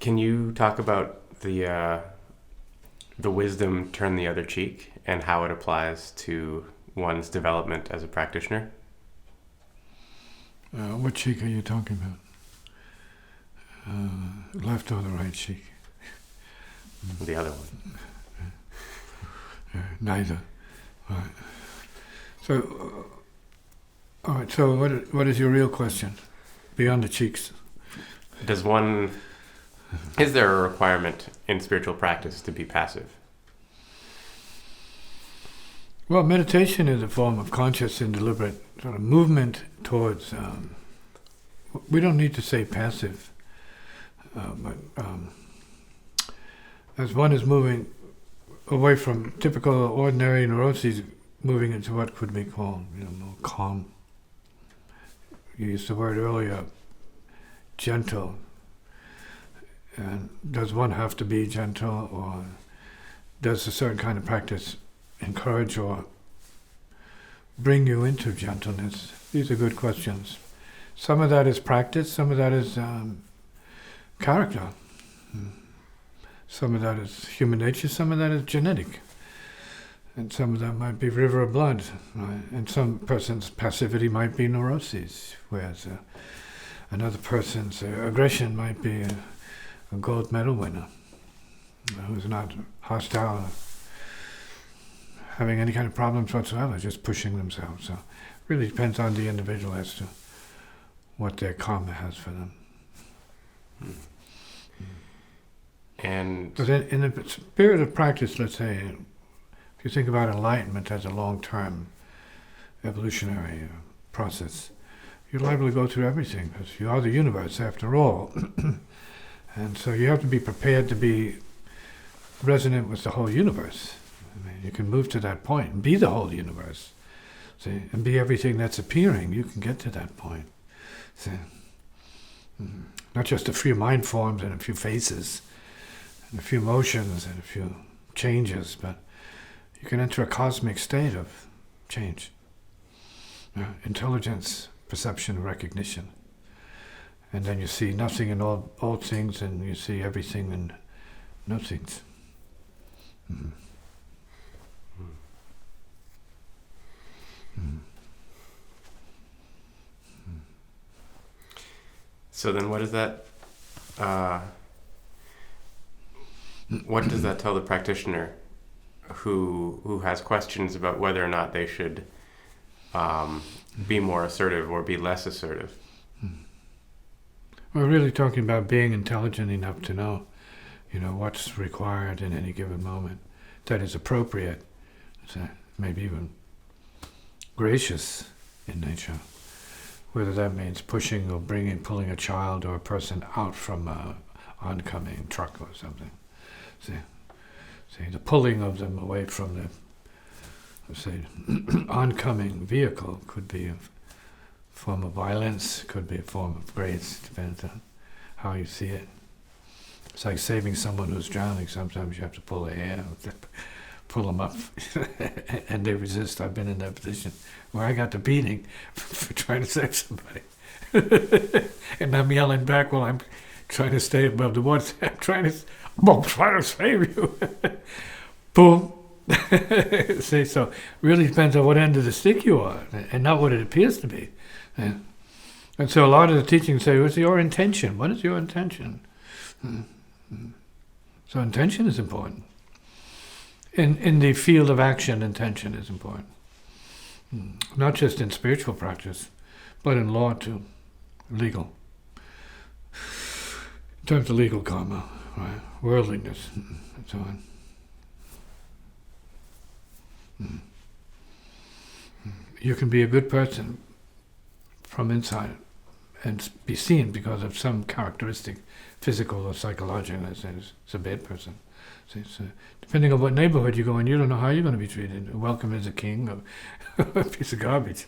Can you talk about the wisdom turn the other cheek and how it applies to one's development as a practitioner? What cheek are you talking about? Left or the right cheek? The other one. Neither. Right. So, all right. So, what is your real question beyond the cheeks? Is there a requirement in spiritual practice to be passive? Well, meditation is a form of conscious and deliberate sort of movement towards. We don't need to say passive, but as one is moving away from typical ordinary neuroses, moving into what could be called, more calm. You used the word earlier, gentle. And does one have to be gentle, or does a certain kind of practice encourage or bring you into gentleness? These are good questions. Some of that is practice, some of that is character. Some of that is human nature, some of that is genetic. And some of that might be river of blood. Right? And some person's passivity might be neuroses, whereas another person's aggression might be a gold medal winner who's not hostile, having any kind of problems whatsoever, just pushing themselves. So it really depends on the individual as to what their karma has for them. And but in the spirit of practice, let's say, if you think about enlightenment as a long-term evolutionary process, you're liable to go through everything, because you are the universe after all. And so you have to be prepared to be resonant with the whole universe. I mean, you can move to that point and be the whole universe. See, and be everything that's appearing. You can get to that point. See, not just a few mind forms and a few faces, and a few motions and a few changes, but you can enter a cosmic state of change. Intelligence, perception, recognition. And then you see nothing in all things, and you see everything in no things. Mm-hmm. Mm-hmm. So then what does that tell the practitioner who has questions about whether or not they should be more assertive or be less assertive? We're really talking about being intelligent enough to know, what's required in any given moment that is appropriate, maybe even gracious in nature. Whether that means pushing or pulling a child or a person out from an oncoming truck or something. See, the pulling of them away from the, oncoming vehicle could be a form of violence, could be a form of grace, depends on how you see it. It's like saving someone who's drowning. Sometimes you have to pull their hair, pull them up, and they resist. I've been in that position where I got the beating for trying to save somebody. And I'm yelling back while I'm trying to stay above the water. I'm trying to save you. Boom. See, so really depends on what end of the stick you are, and not what it appears to be. And so a lot of the teachings say, what's your intention? What is your intention? So intention is important. In the field of action, intention is important. Not just in spiritual practice, but in law too, legal. In terms of legal karma, right? Worldliness, and so on. You can be a good person from inside and be seen because of some characteristic, physical or psychological, as it's a bad person. See, so depending on what neighborhood you go in, you don't know how you're going to be treated. Welcome as a king or a piece of garbage.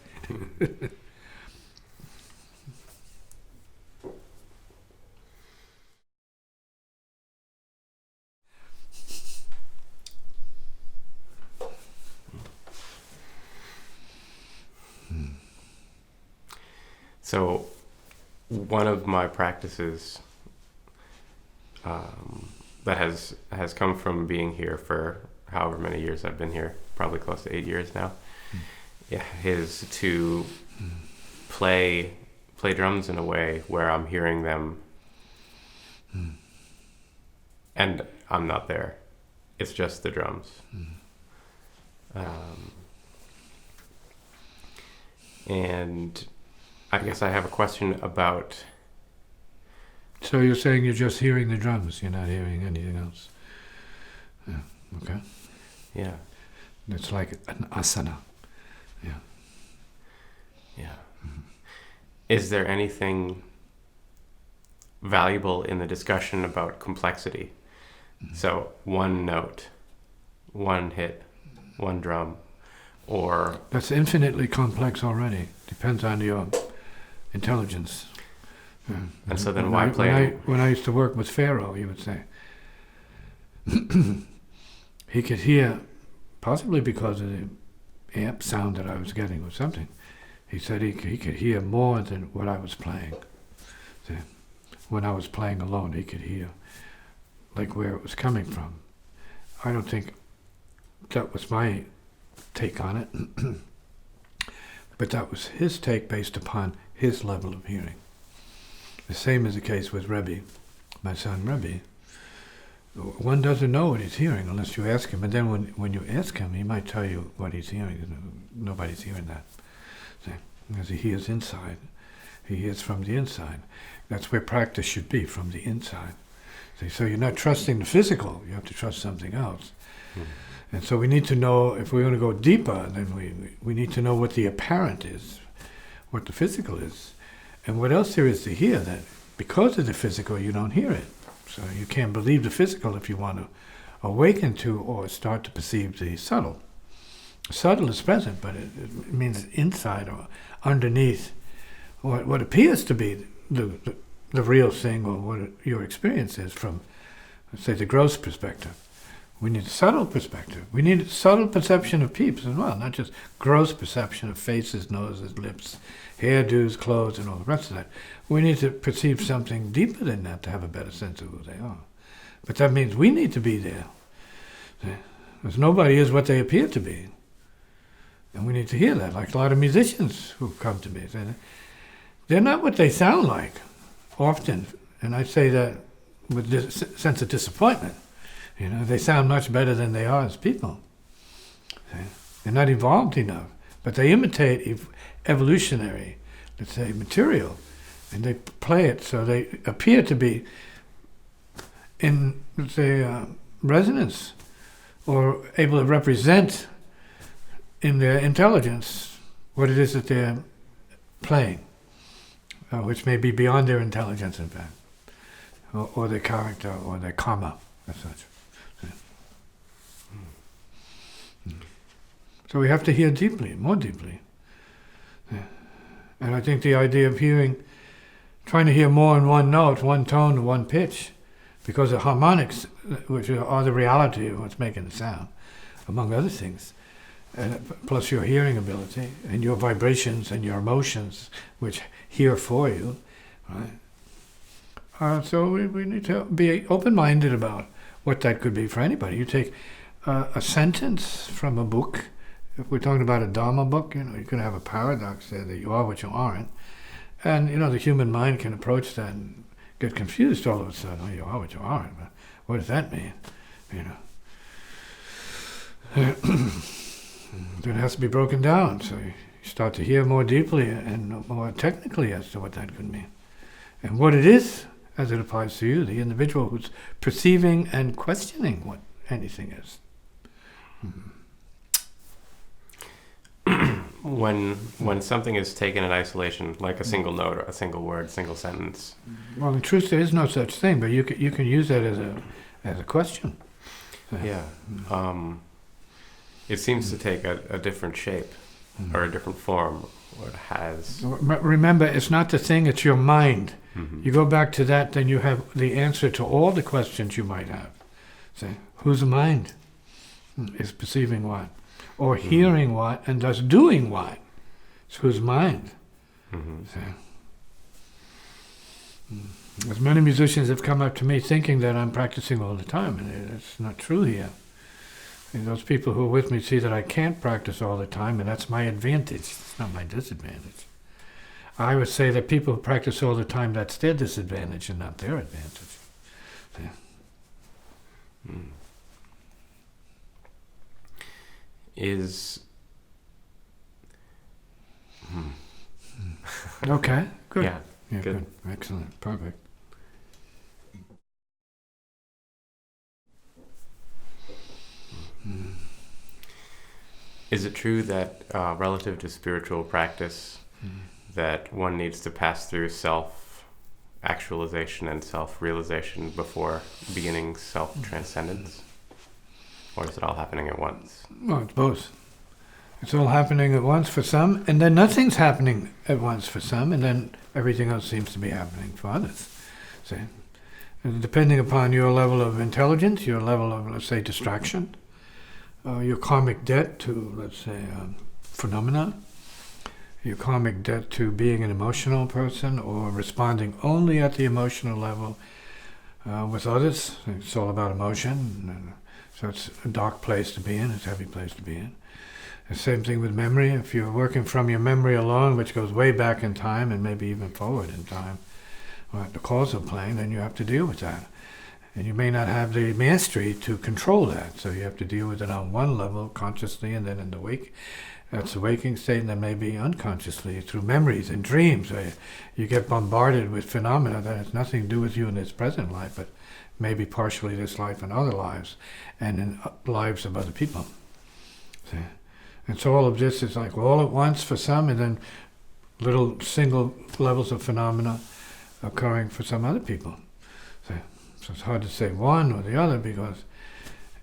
So one of my practices that has come from being here for however many years I've been here, probably close to 8 years now. Yeah, is to play drums in a way where I'm hearing them, and I'm not there. It's just the drums. And I guess I have a question about. So you're saying you're just hearing the drums, you're not hearing anything else. Yeah. Okay. Yeah. It's like an asana. Yeah. Yeah. Is there anything valuable in the discussion about complexity? So one note, one hit, one drum, or... That's infinitely complex already. Depends on your intelligence. Yeah. And so then why play... When I used to work with Pharaoh, he would say, he could hear, possibly because of the amp sound that I was getting or something, he said he could hear more than what I was playing. So when I was playing alone, he could hear like where it was coming from. I don't think that was my take on it, but that was his take based upon his level of hearing. The same is the case with Rebbe, my son Rebbe. One doesn't know what he's hearing unless you ask him, and then when you ask him, he might tell you what he's hearing. Nobody's hearing that. See? Because he hears inside. He hears from the inside. That's where practice should be, from the inside. See? So you're not trusting the physical, you have to trust something else. And so we need to know, if we're going to go deeper, then we need to know what the apparent is, what the physical is, and what else there is to hear, that because of the physical you don't hear it. So you can't believe the physical if you want to awaken to or start to perceive the subtle. Subtle is present, but it means inside or underneath what appears to be the real thing, or what your experience is from, let's say, the gross perspective. We need a subtle perspective. We need a subtle perception of peeps as well, not just gross perception of faces, noses, lips, hairdos, clothes, and all the rest of that. We need to perceive something deeper than that to have a better sense of who they are. But that means we need to be there. Because nobody is what they appear to be. And we need to hear that, like a lot of musicians who come to me. They're not what they sound like, often. And I say that with this sense of disappointment. You know, they sound much better than they are as people. They're not evolved enough, but they imitate evolutionary, let's say, material, and they play it so they appear to be in, let's say, resonance, or able to represent in their intelligence what it is that they're playing, which may be beyond their intelligence, in fact, or their character, or their karma, as such. So we have to hear deeply, more deeply. And I think the idea of hearing, trying to hear more in one note, one tone, one pitch, because the harmonics, which are the reality of what's making the sound, among other things, plus your hearing ability, and your vibrations and your emotions, which hear for you, right? So we need to be open-minded about what that could be for anybody. You take a sentence from a book. If we're talking about a Dharma book, you could have a paradox there that you are what you aren't. And, the human mind can approach that and get confused all of a sudden. Oh, you are what you aren't. But what does that mean? Then it has to be broken down. So you start to hear more deeply and more technically as to what that could mean. And what it is, as it applies to you, the individual who's perceiving and questioning what anything is. When something is taken in isolation, like a single note or a single word, single sentence. Well, in truth, there is no such thing, but you can use that as a question. Yeah. It seems to take a different shape or a different form. Or it has. Remember, it's not the thing; it's your mind. Mm-hmm. You go back to that, then you have the answer to all the questions you might have. Say, whose mind is perceiving what? Or hearing what, and thus doing what? It's whose mind. Mm-hmm. As many musicians have come up to me thinking that I'm practicing all the time, and it's not true here. And those people who are with me see that I can't practice all the time, and that's my advantage. It's not my disadvantage. I would say that people who practice all the time, that's their disadvantage and not their advantage. Yeah. Okay, good. Yeah, good. Excellent, perfect. Is it true that relative to spiritual practice, that one needs to pass through self-actualization and self-realization before beginning self-transcendence? Or is it all happening at once? Well, it's both. It's all happening at once for some, and then nothing's happening at once for some, and then everything else seems to be happening for others. See? And depending upon your level of intelligence, your level of, let's say, distraction, your karmic debt to, let's say, phenomena, your karmic debt to being an emotional person or responding only at the emotional level with others. It's all about emotion. So it's a dark place to be in, it's a heavy place to be in. The same thing with memory. If you're working from your memory alone, which goes way back in time and maybe even forward in time, or at the causal plane, then you have to deal with that. And you may not have the mastery to control that, so you have to deal with it on one level, consciously, and then in the wake. That's the waking state, and then maybe unconsciously through memories and dreams. Where you get bombarded with phenomena that has nothing to do with you in this present life, but maybe partially this life and other lives, and in lives of other people. See? And so all of this is like all at once for some, and then little single levels of phenomena occurring for some other people. See? So it's hard to say one or the other because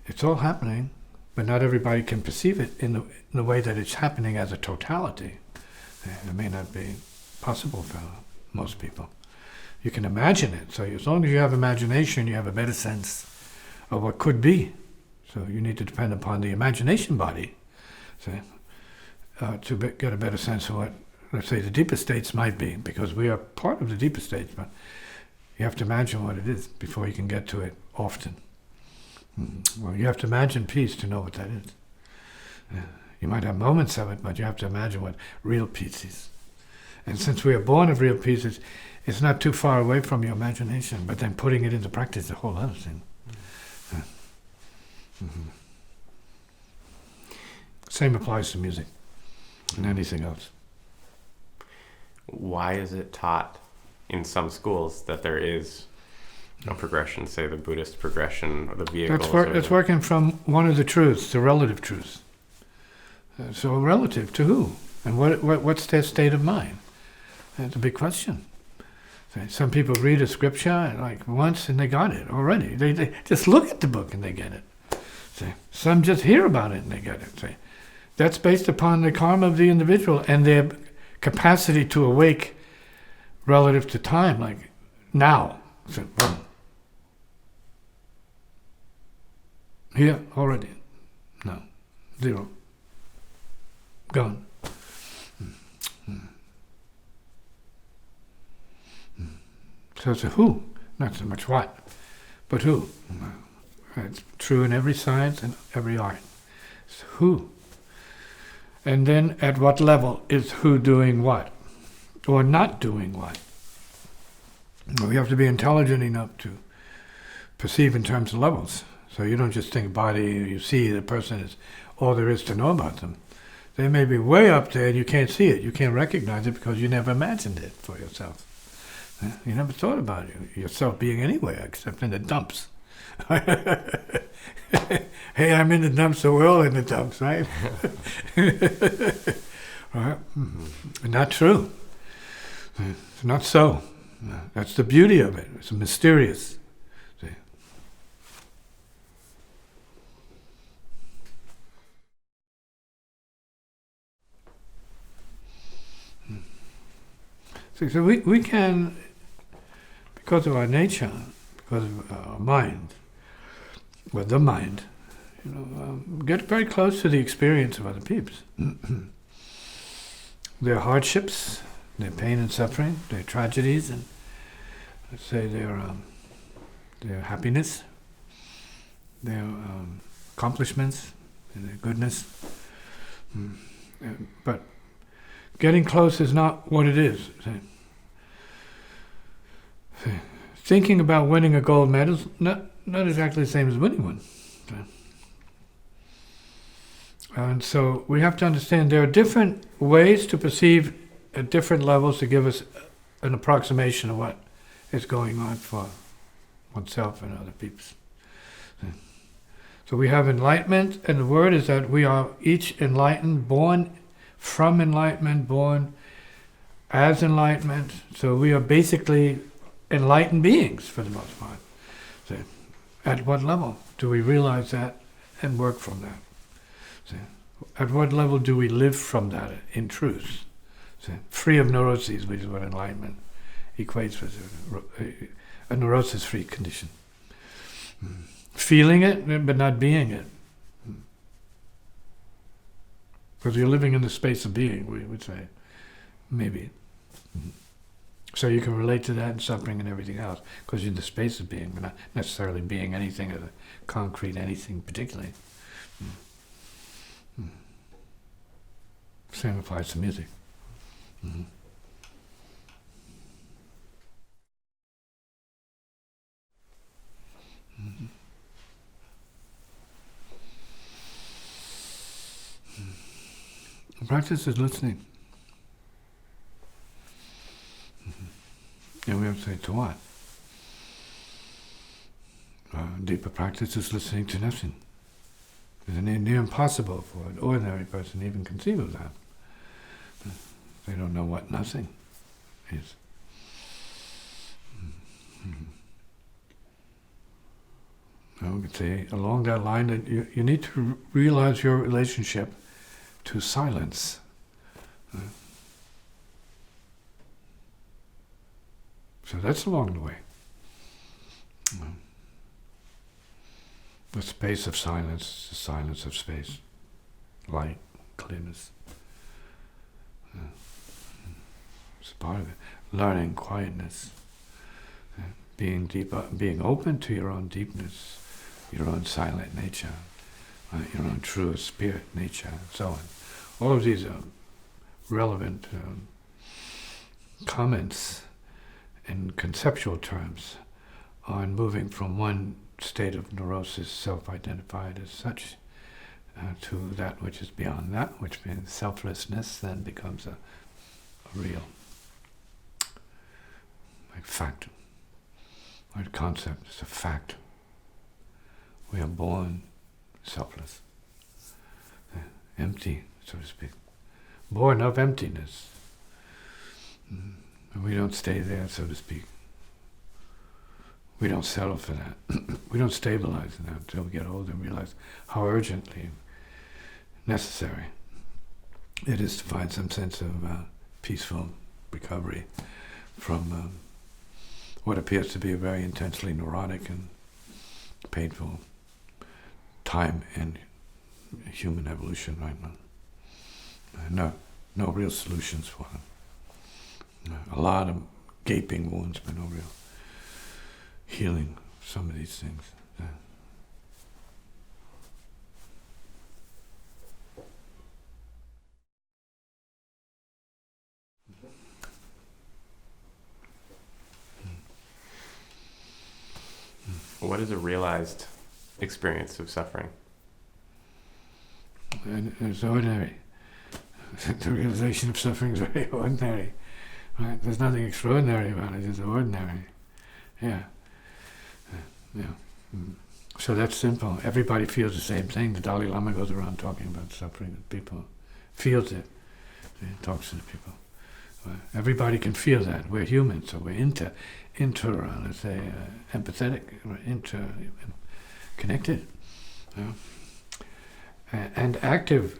it's all happening, but not everybody can perceive it in the way that it's happening as a totality. It may not be possible for most people. You can imagine it. So as long as you have imagination, you have a better sense of what could be. So you need to depend upon the imagination body, to get a better sense of what, let's say, the deeper states might be, because we are part of the deeper states, but you have to imagine what it is before you can get to it often. Well, you have to imagine peace to know what that is. You might have moments of it, but you have to imagine what real peace is. And since we are born of real peace, it's not too far away from your imagination, but then putting it into practice is a whole other thing. Same applies to music and anything else. Why is it taught in some schools that there is a progression, say the Buddhist progression or the vehicles? That's working from one of the truths, the relative truths. So relative to who? And what's their state of mind? That's a big question. Some people read a scripture like once and they got it already. They just look at the book and they get it. Some just hear about it and they get it. That's based upon the karma of the individual and their capacity to awake relative to time, like now. Boom. Here already. No. Zero. Gone. So it's a who, not so much what, but who. It's true in every science and every art. It's who. And then at what level is who doing what, or not doing what. We have to be intelligent enough to perceive in terms of levels. So you don't just think body, you see the person is all there is to know about them. They may be way up there and you can't see it, you can't recognize it because you never imagined it for yourself. You never thought about yourself being anywhere except in the dumps. Hey, I'm in the dumps, so we're all in the dumps, right? Right? Not true. It's not so. That's the beauty of it. It's mysterious. See? So we can, because of our nature, because of our mind, well, the mind, get very close to the experience of other people. Their hardships, their pain and suffering, their tragedies, and let's say their happiness, their accomplishments, and their goodness. But getting close is not what it is. Thinking about winning a gold medal is not exactly the same as winning one. And so we have to understand there are different ways to perceive at different levels to give us an approximation of what is going on for oneself and other people. So we have enlightenment, and the word is that we are each enlightened, born from enlightenment, born as enlightenment. So we are basically enlightened beings for the most part. So at what level do we realize that and work from that? So at what level do we live from that in truth? So free of neuroses, which is what enlightenment equates with, a neurosis-free condition. Feeling it, but not being it. Because you're living in the space of being, we would say. Maybe. So you can relate to that and suffering and everything else, because you're in the space of being, but not necessarily being anything as a concrete anything particularly. Same applies to music. Practice is listening. And we have to say, to what? Deeper practice is listening to nothing. It's near impossible for an ordinary person to even conceive of that. They don't know what nothing is. We could say along that line that you need to realize your relationship to silence. So that's along the way. The space of silence, the silence of space, light, clearness. It's part of it. Learning quietness, being deeper, being open to your own deepness, your own silent nature, your own true spirit nature, and so on. All of these are relevant comments in conceptual terms on moving from one state of neurosis, self-identified as such, to that which is beyond that, which means selflessness then becomes a real fact. Our concept is a fact. We are born selfless, empty, so to speak, born of emptiness. And we don't stay there, so to speak. We don't settle for that. We don't stabilize in that until we get older and realize how urgently necessary it is to find some sense of peaceful recovery from what appears to be a very intensely neurotic and painful time in human evolution right now. No real solutions for them. A lot of gaping wounds, but no real healing some of these things. What is a realized experience of suffering? And it's ordinary. The realization of suffering is very ordinary. Right? There's nothing extraordinary about it. It's ordinary. Yeah. So that's simple. Everybody feels the same thing. The Dalai Lama goes around talking about suffering. People feels it. He talks to the people. Everybody can feel that. We're human, so we're let's say, empathetic, connected, and active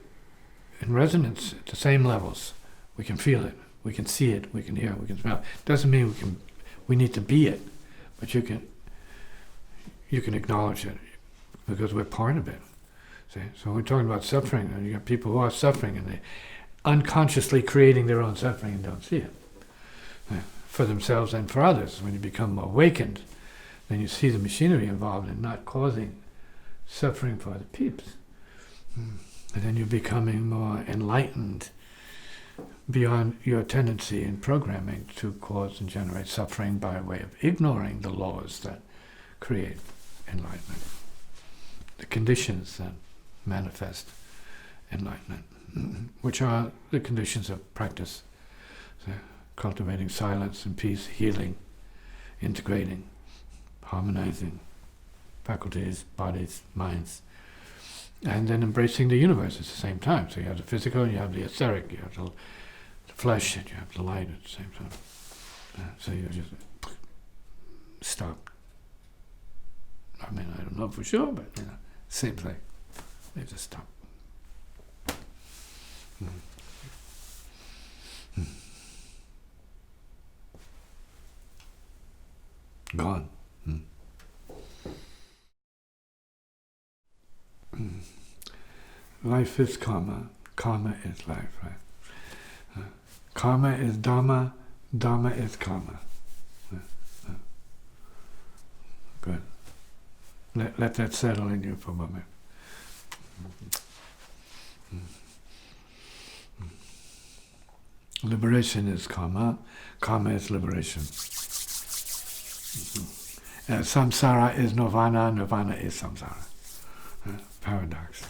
in resonance at the same levels. We can feel it. We can see it. We can hear it. We can smell it. Doesn't mean we need to be it, but you can acknowledge it because we're part of it. See? So when we're talking about suffering, and you got people who are suffering and they unconsciously creating their own suffering and don't see it. for themselves and for others. When you become awakened, then you see the machinery involved in not causing suffering for the peeps. And then you're becoming more enlightened beyond your tendency in programming to cause and generate suffering by way of ignoring the laws that create enlightenment, the conditions that manifest enlightenment, which are the conditions of practice, so cultivating silence and peace, healing, integrating, harmonizing faculties, bodies, minds, and then embracing the universe at the same time. So you have the physical, you have the etheric, you have the flesh, and you have the light at the same time. So you just stop. I mean, I don't know for sure, but same thing. They just stop. Gone. Life is karma. Karma is life, right? Karma is Dharma. Dharma is karma. Good. Let that settle in you for a moment. Liberation is karma. Karma is liberation. Samsara is nirvana. Nirvana is samsara. Paradox.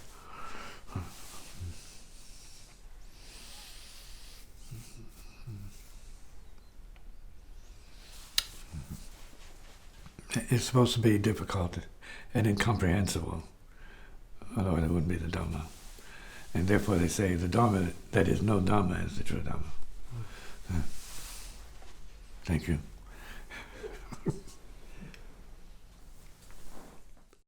It's supposed to be difficult and incomprehensible, otherwise it wouldn't be the Dharma. And therefore they say the Dharma, that is no Dharma, is the true Dharma. Thank you.